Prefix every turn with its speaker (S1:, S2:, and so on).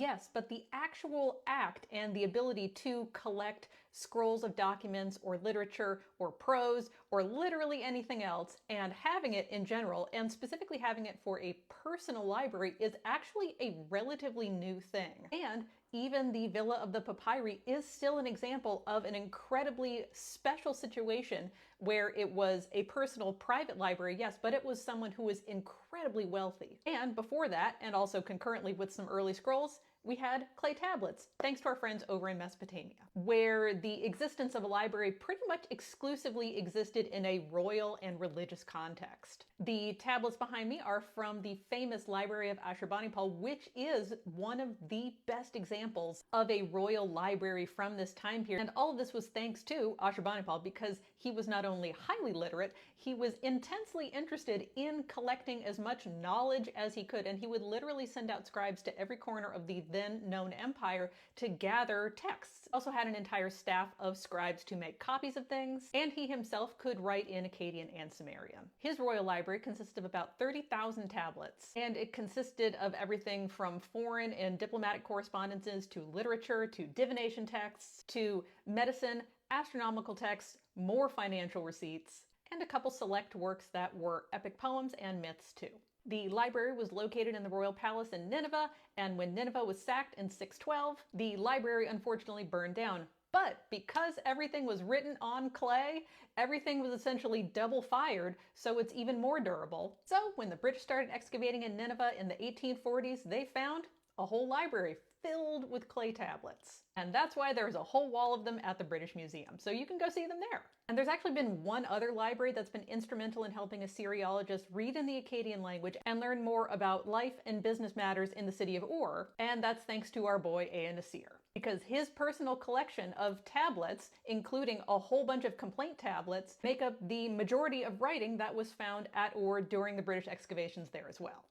S1: Yes, but the actual act and the ability to collect scrolls of documents or literature or prose or literally anything else and having it in general, and specifically having it for a personal library, is actually a relatively new thing. And even the Villa of the Papyri is still an example of an incredibly special situation where it was a personal private library, yes, but it was someone who was incredibly wealthy. And before that, and also concurrently with some early scrolls, we had clay tablets, thanks to our friends over in Mesopotamia, where the existence of a library pretty much exclusively existed in a royal and religious context. The tablets behind me are from the famous Library of Ashurbanipal, which is one of the best examples of a royal library from this time period. And all of this was thanks to Ashurbanipal, because he was not only highly literate, he was intensely interested in collecting as much knowledge as he could, and he would literally send out scribes to every corner of the then known empire to gather texts. He also had an entire staff of scribes to make copies of things, and he himself could write in Akkadian and Sumerian. His royal library consisted of about 30,000 tablets, and it consisted of everything from foreign and diplomatic correspondences to literature to divination texts to medicine, astronomical texts, more financial receipts, and a couple select works that were epic poems and myths too. The library was located in the royal palace in Nineveh, and when Nineveh was sacked in 612, the library unfortunately burned down. But because everything was written on clay, everything was essentially double fired, so it's even more durable. So when the British started excavating in Nineveh in the 1840s, they found a whole library filled with clay tablets. And that's why there's a whole wall of them at the British Museum, so you can go see them there. And there's actually been one other library that's been instrumental in helping Assyriologists read in the Akkadian language and learn more about life and business matters in the city of Ur, and that's thanks to our boy Ea-Nasir. Because his personal collection of tablets, including a whole bunch of complaint tablets, make up the majority of writing that was found at Ur during the British excavations there as well.